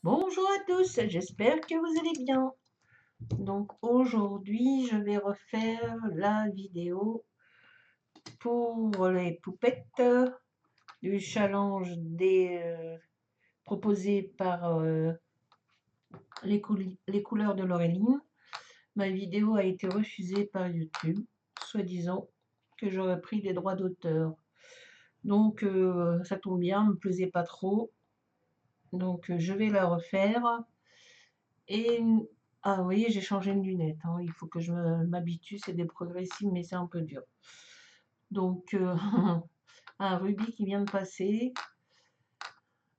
Bonjour à tous, j'espère que vous allez bien. Donc aujourd'hui, je vais refaire la vidéo pour les poupettes du challenge proposé par les couleurs de Laureline. Ma vidéo a été refusée par YouTube, soi-disant que j'aurais pris des droits d'auteur. Donc ça tombe bien, ne me plaisait pas trop. Donc je vais la refaire. Et ah oui, j'ai changé de lunettes, hein. Il faut que je m'habitue, c'est des progressives, mais c'est un peu dur. Donc un rubis qui vient de passer.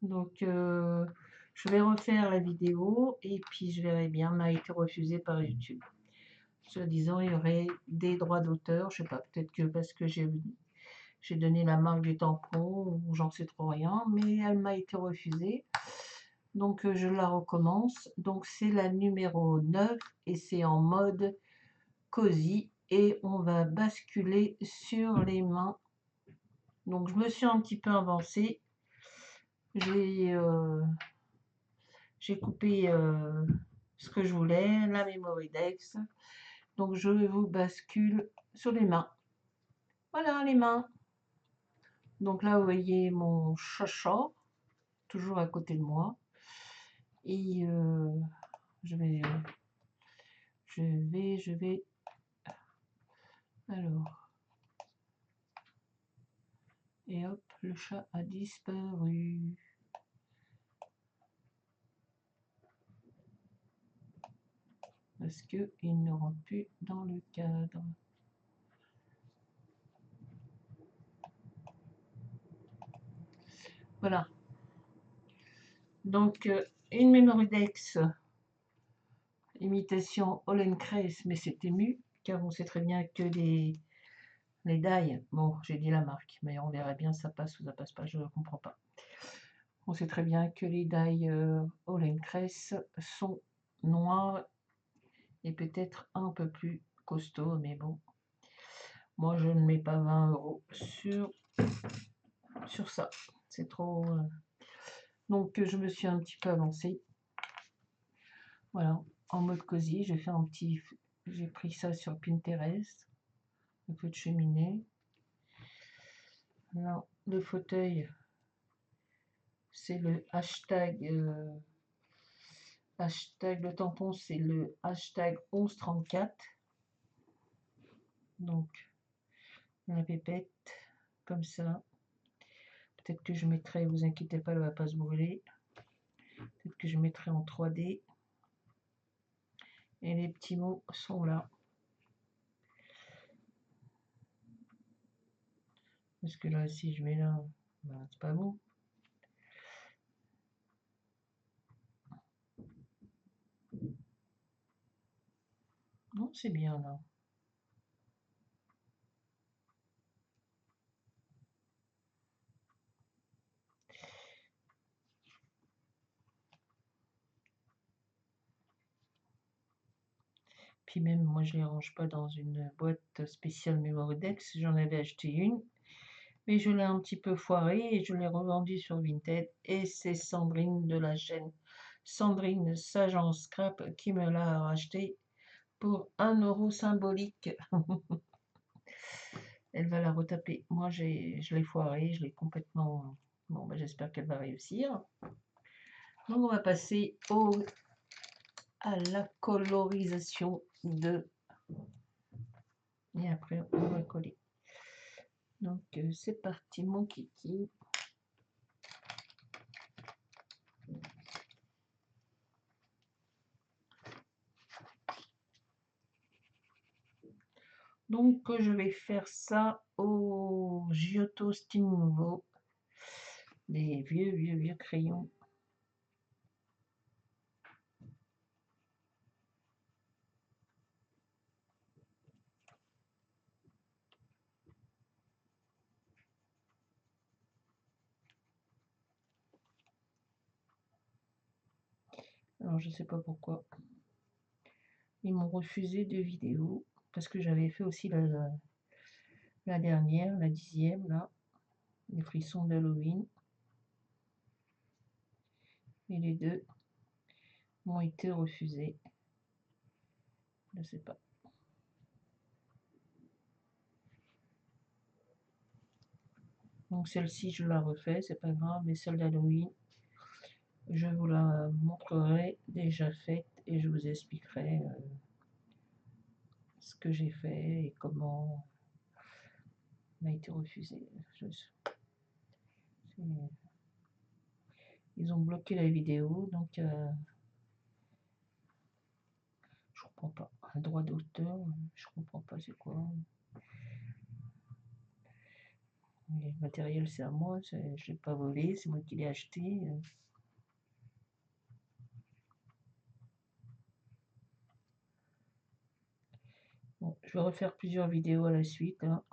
Donc je vais refaire la vidéo et puis je verrai bien. M'a été refusé par YouTube. Soi-disant, il y aurait des droits d'auteur. Je sais pas, peut-être que parce que j'ai donné la marque du tampon ou j'en sais trop rien, mais elle m'a été refusée. Donc je la recommence. Donc c'est la numéro 9 et c'est en mode cosy et on va basculer sur les mains. Donc je me suis un petit peu avancée. J'ai coupé ce que je voulais, la Memory-Dex. Donc je vous bascule sur les mains. Voilà les mains. Donc là vous voyez mon chacha toujours à côté de moi. Et je vais, alors, et hop, le chat a disparu. Parce que il ne rentre plus dans le cadre. Voilà. Donc, une Memory-Dex, imitation Hollencrest, mais c'est ému, car on sait très bien que les die, bon, j'ai dit la marque, mais on verra bien ça passe ou ça passe pas, je ne comprends pas. On sait très bien que les die Hollencrest sont noirs et peut-être un peu plus costauds, mais bon, moi je ne mets pas 20 € sur ça, c'est trop. Donc je me suis un petit peu avancée. Voilà, en mode cosy, j'ai pris ça sur Pinterest, un peu de cheminée. Là, le fauteuil, c'est le hashtag, le tampon, c'est le hashtag 1134. Donc, la pépette, comme ça. Peut-être que je mettrai, vous inquiétez pas, elle va pas se brûler. Peut-être que je mettrai en 3D. Et les petits mots sont là. Parce que là, si je mets là, ben, c'est pas bon. Non, c'est bien là. Puis même, moi, je les range pas dans une boîte spéciale Memory-Dex. J'en avais acheté une, mais je l'ai un petit peu foirée et je l'ai revendue sur Vinted. Et c'est Sandrine de la chaîne Sandrine Sagent Scrap qui me l'a racheté pour 1 € symbolique. Elle va la retaper. Moi, je l'ai foirée, je l'ai complètement. Bon, ben, j'espère qu'elle va réussir. Donc, on va passer à la colorisation de. Et après, on va coller. Donc, c'est parti, mon kiki. Donc, je vais faire ça au Giotto Style Nouveau. Des vieux crayons. Alors, je sais pas pourquoi. Ils m'ont refusé de vidéo. Parce que j'avais fait aussi la dernière, la 10e, là. Les frissons d'Halloween. et les deux m'ont été refusés. Je ne sais pas. Donc celle-ci, je la refais, c'est pas grave, mais celle d'Halloween, je vous la montrerai déjà faite et je vous expliquerai ce que j'ai fait et comment m'a été refusé. Ils ont bloqué la vidéo, donc je comprends pas. Un droit d'auteur, je comprends pas c'est quoi. Le matériel c'est à moi, je l'ai pas volé, c'est moi qui l'ai acheté. Bon, je vais refaire plusieurs vidéos à la suite. Hein.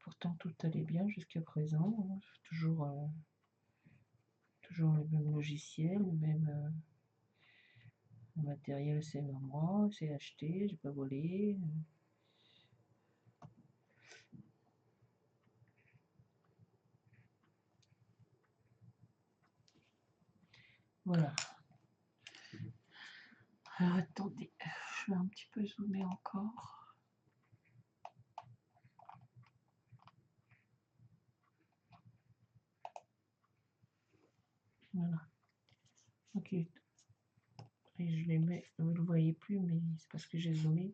Pourtant tout allait bien jusqu'à présent. Hein. Toujours le même logiciel, le même matériel, c'est à moi, c'est acheté, j'ai pas volé. Voilà. Alors attendez, je vais un petit peu zoomer encore. Voilà. Ok. Et je les mets, vous ne le voyez plus, mais c'est parce que j'ai zoomé.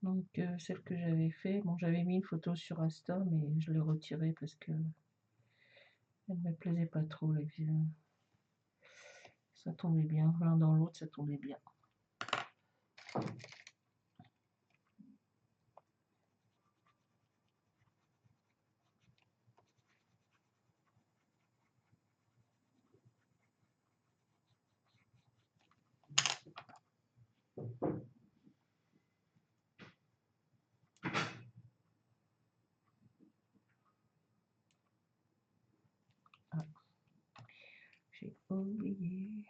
Donc celle que j'avais fait, bon j'avais mis une photo sur Insta, mais je l'ai retirée parce que elle me plaisait pas trop les vieux. Ça tombait bien, l'un dans l'autre, ça tombait bien. Ah, j'ai oublié.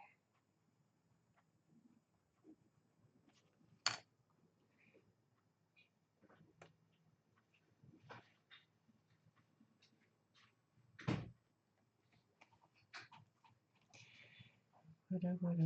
Voilà, voilà.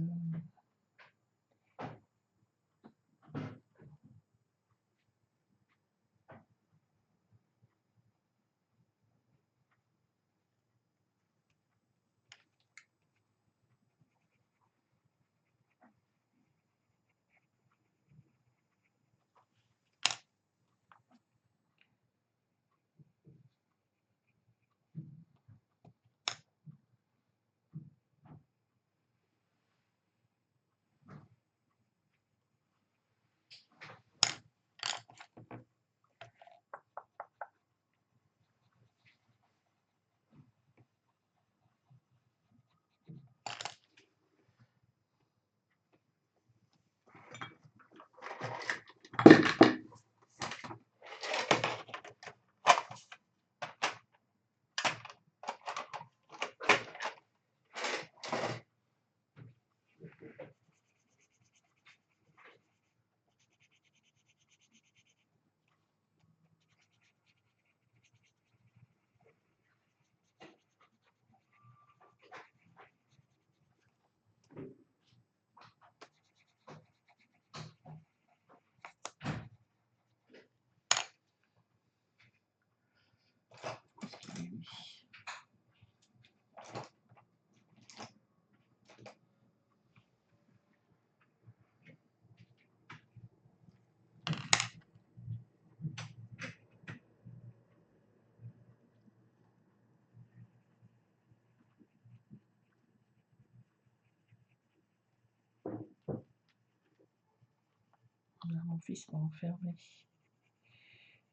Mon fils m'a enfermé.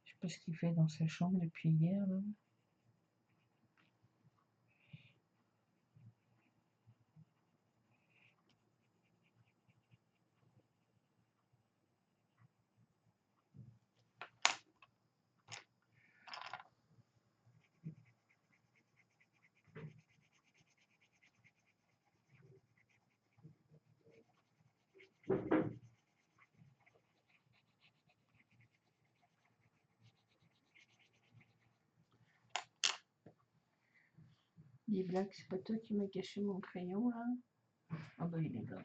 Je sais pas ce qu'il fait dans sa chambre depuis hier, là. Dis Black, c'est pas toi qui m'as caché mon crayon là? Ah bah il est là.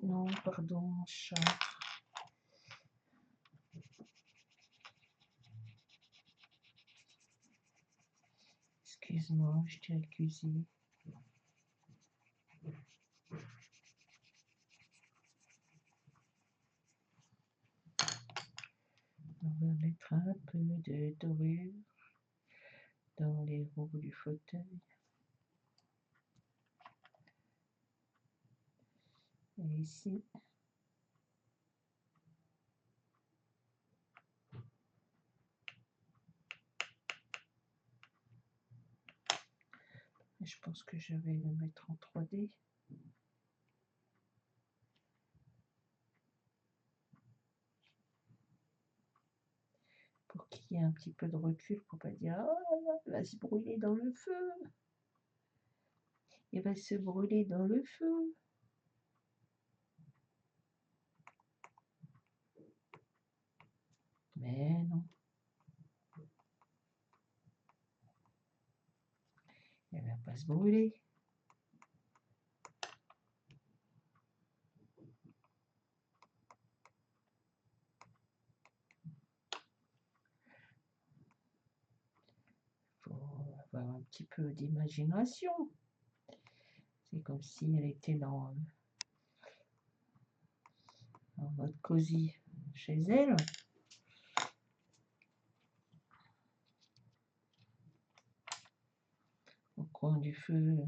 Non, pardon, chat. Excuse-moi, je t'ai accusé. On va mettre un peu de dorure dans les roues du fauteuil. Et ici. Et je pense que je vais le mettre en 3D. Pour qu'il y ait un petit peu de recul, pour pas dire oh, il va se brûler dans le feu. Il va se brûler dans le feu. Mais non. Elle va pas se brûler. Faut avoir un petit peu d'imagination. C'est comme si elle était en mode cosy chez elle. Au coin du feu.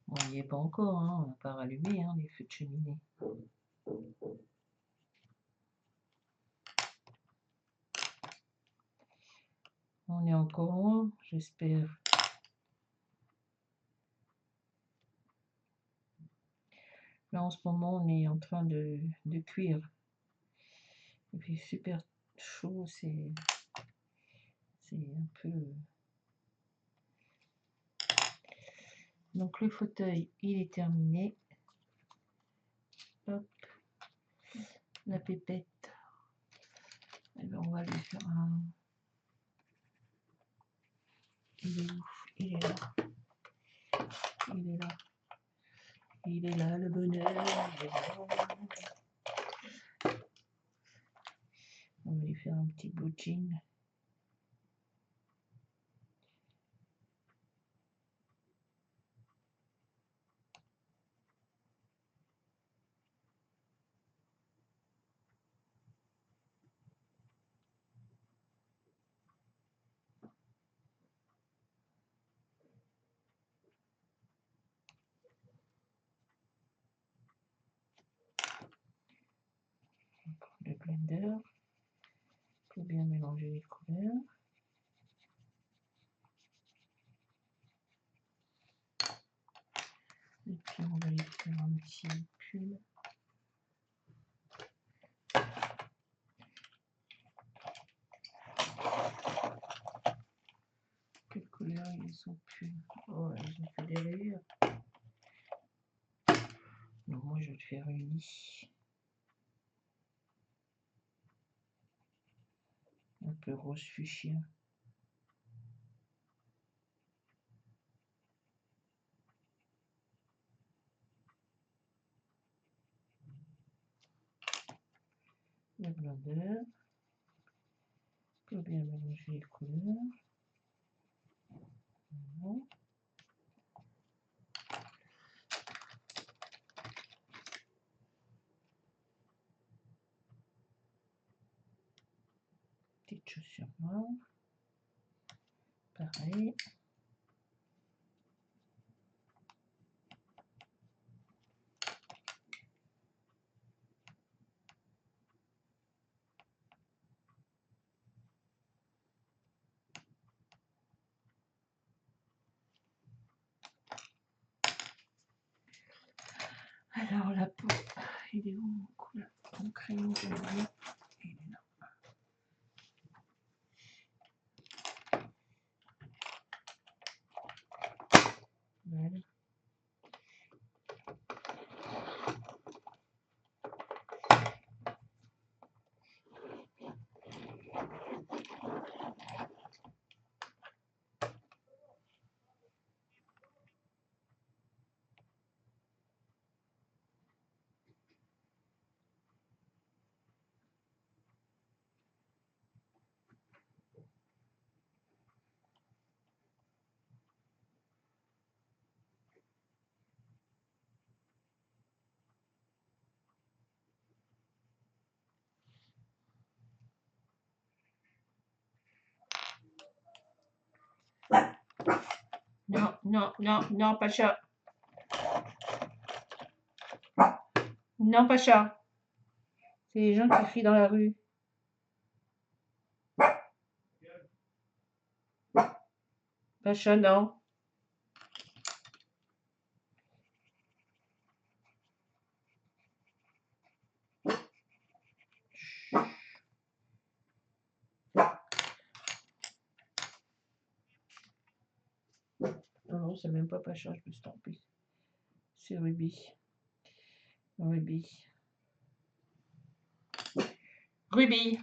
On n'y est pas encore, hein, on n'a pas rallumé hein, les feux de cheminée. On est encore loin, j'espère. Là, en ce moment, on est en train de cuire. Il fait super chaud, c'est un peu... Donc, le fauteuil, il est terminé. Hop. La pépette. Eh ben, on va lui faire un... Il est où? Il est là. Il est là. Il est là, le bonheur. Il est là. On va lui faire un petit blue jean. Le blender. Faut bien mélanger les couleurs. Et puis on va lui faire un petit pull. Quelle couleur ils sont pulls? Oh, ils ont fait des rayures. Donc moi je vais te faire unie. Un peu rose fuchsia. Le blender. Faut bien mélanger les couleurs. Voilà. Petite chaussure noire. Pareil. Alors la peau, il est où mon crayon de bleu? Il est là. Voilà. Non, non, non, non, Pacha. Non, Pacha. C'est les gens qui crient dans la rue. Pacha, non. Non, non, c'est même pas Pacha, je me suis trompée. C'est Ruby. Ruby. Ruby.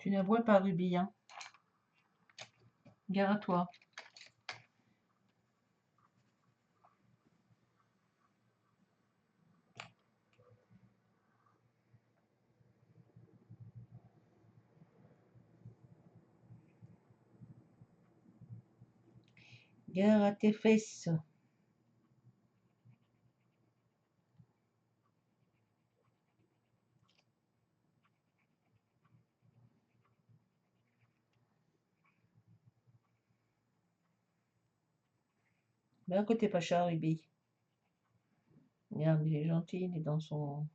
Tu n'avoues pas Ruby, hein. Gare à toi. Gare à tes fesses. Mais à côté Pacha, Ruby. Regarde, il est gentil, il est dans son...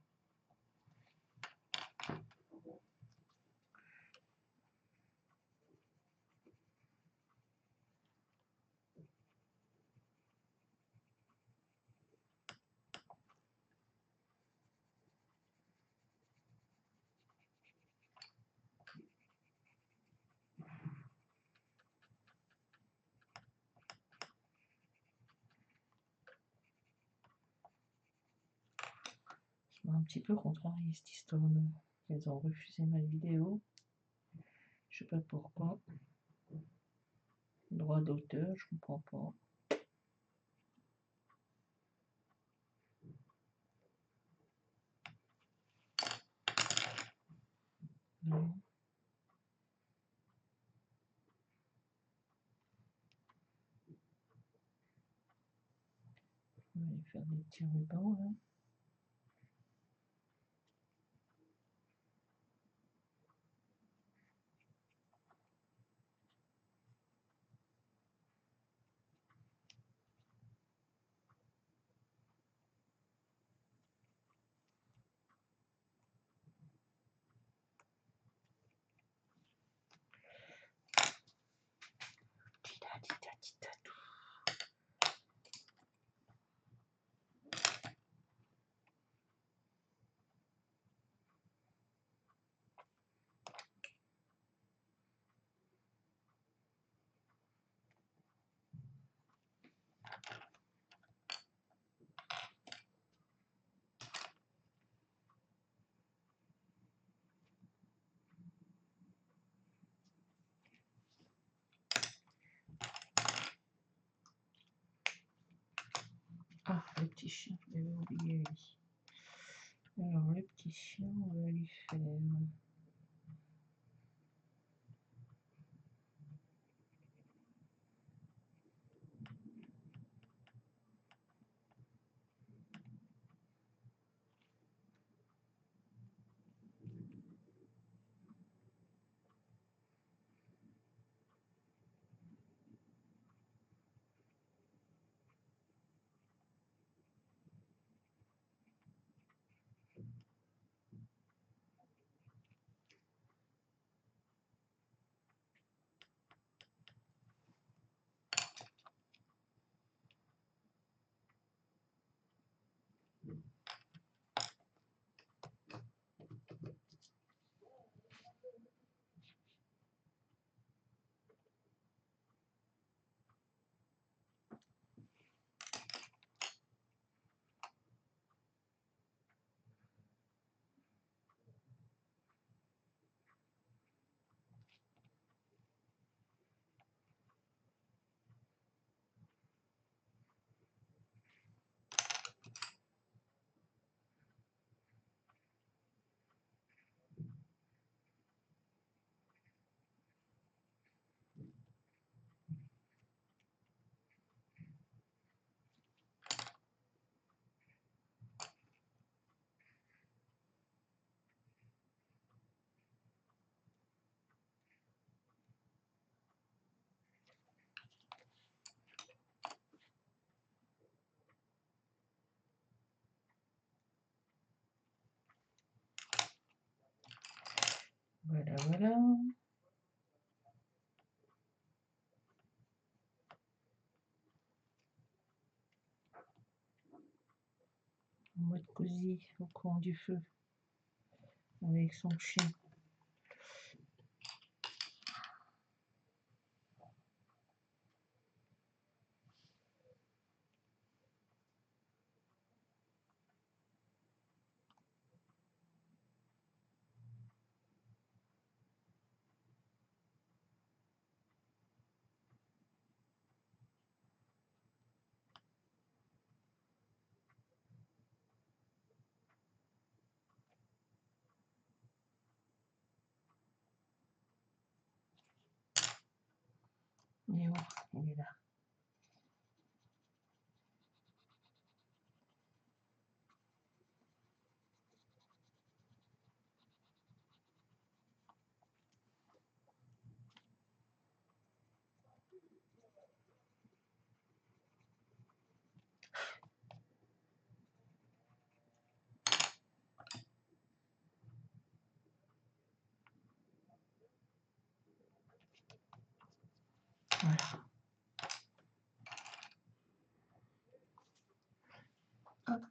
Un petit peu contrarié cette histoire. Ils ont refusé ma vidéo. Je sais pas pourquoi. Droit d'auteur, je comprends pas. Non. On va aller faire des petits rubans là. Ah, le petit chien, je l'avais oublié lui. Alors, le petit chien, on va lui faire... Voilà, voilà. En mode cosy au coin du feu avec son chien. Et voilà, il est là. Voilà. Hop.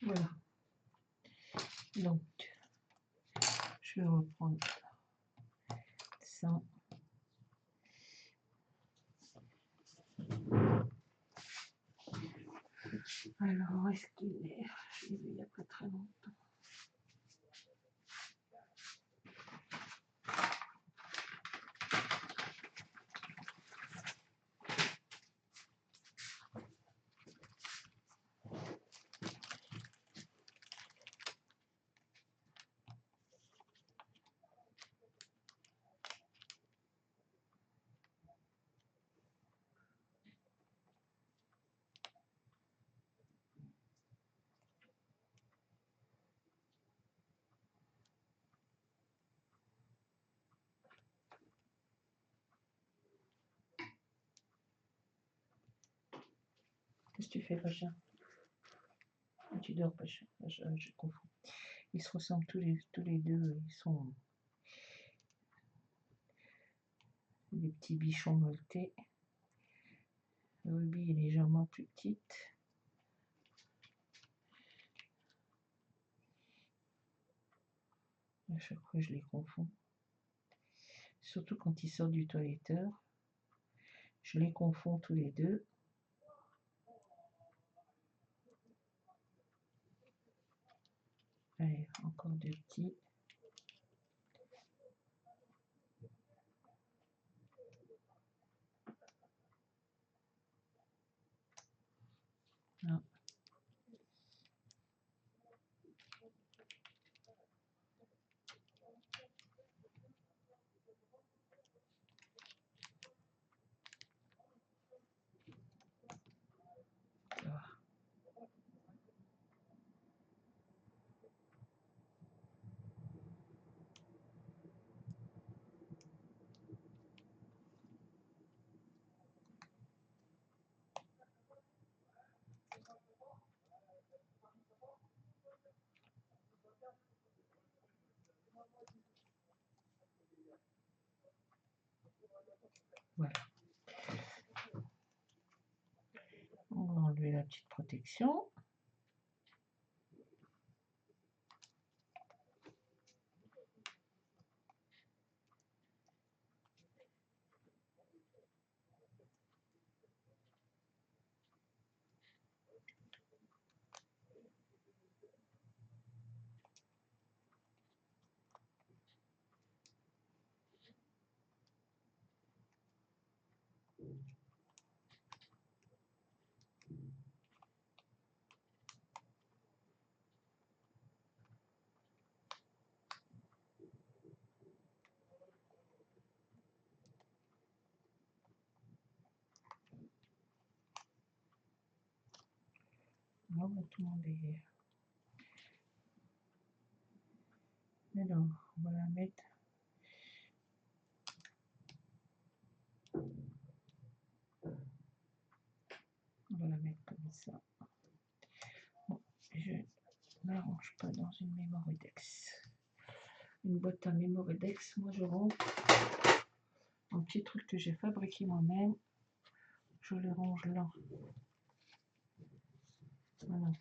Voilà. Donc, je vais reprendre ça. Alors, où est-ce qu'il est? Je l'ai vu il n'y a pas très longtemps. Qu'est-ce que tu fais, Pacha? Tu dors, Pacha. Je confonds. Ils se ressemblent tous les deux. Ils sont des petits bichons molletés. Ruby est légèrement plus petite. À chaque fois, je les confonds. Surtout quand ils sortent du toiletteur. Je les confonds tous les deux. Allez, encore deux petits. Non. Ça va. Voilà. On va enlever la petite protection. On va tout enlever. Alors, on va la mettre. On va la mettre comme ça. Bon, je ne range pas dans une Mémoridex. Une boîte à Mémoridex, moi je range un petit truc que j'ai fabriqué moi-même. Je les range là. Voilà.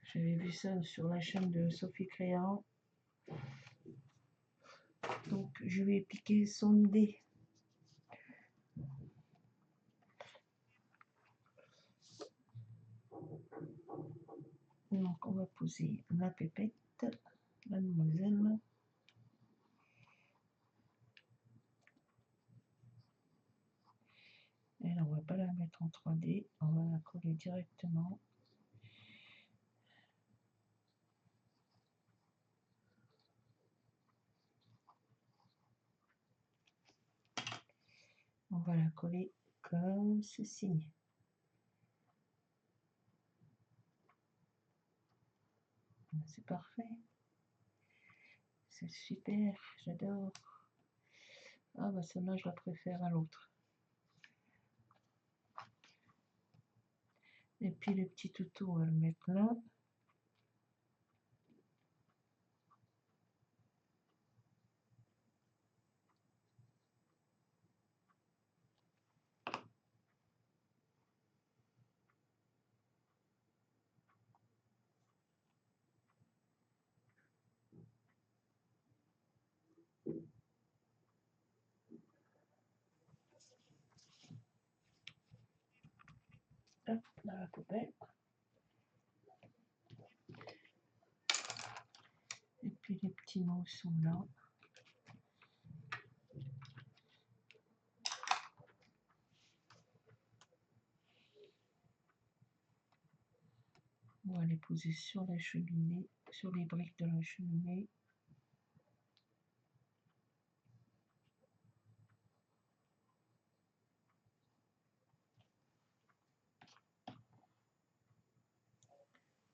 J'avais vu ça sur la chaîne de Sophie Créant. Donc je lui ai piqué son idée. Donc on va poser la pépette, la demoiselle. Et là, on va pas la mettre en 3D, on va la coller directement. On va la coller comme ceci. C'est parfait. C'est super, j'adore. Ah bah celle-là, je la préfère à l'autre. Et puis le petit toutou, on va le mettre là. Hop, dans la poubelle. Et puis les petits mots sont là. On va les poser sur la cheminée, sur les briques de la cheminée.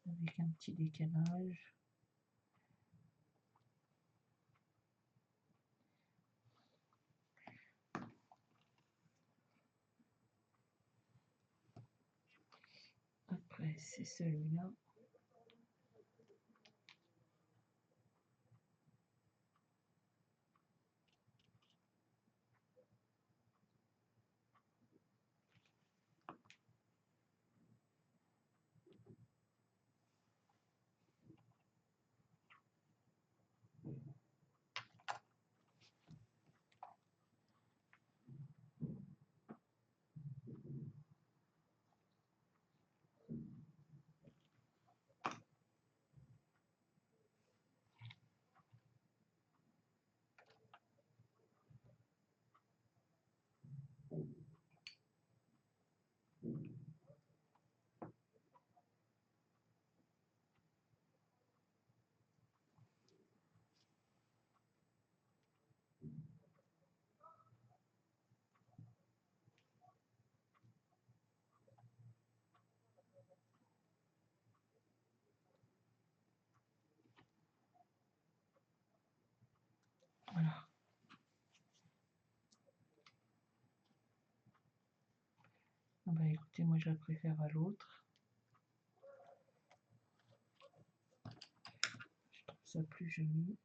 Avec un petit décalage. Après, c'est celui-là. Bah écoutez, moi je la préfère à l'autre. Je trouve ça plus joli.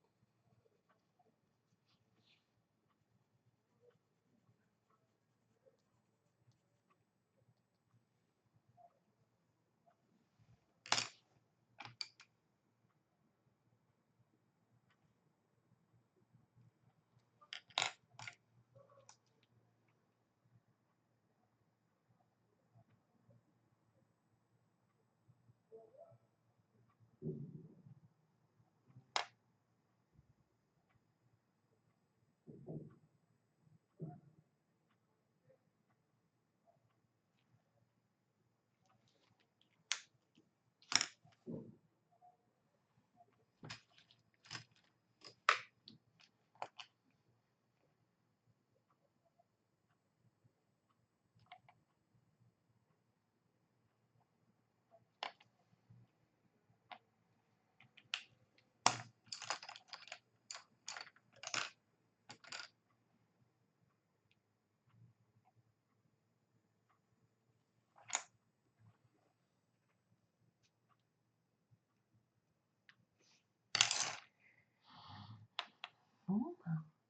Bon,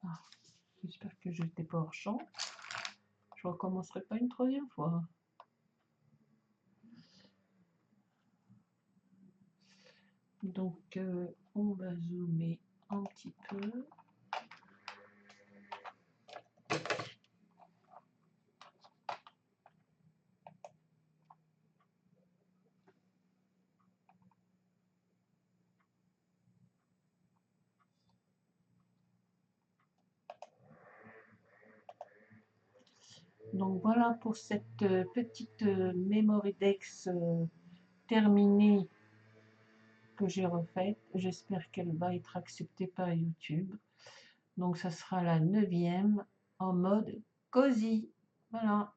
ah, j'espère que je n'étais pas hors champ. Je recommencerai pas une troisième fois. Donc, on va zoomer un petit peu. Donc voilà pour cette petite Memory Dex terminée que j'ai refaite. J'espère qu'elle va être acceptée par YouTube. Donc ça sera la 9e en mode cosy. Voilà.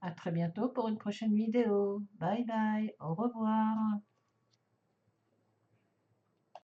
À très bientôt pour une prochaine vidéo. Bye bye. Au revoir.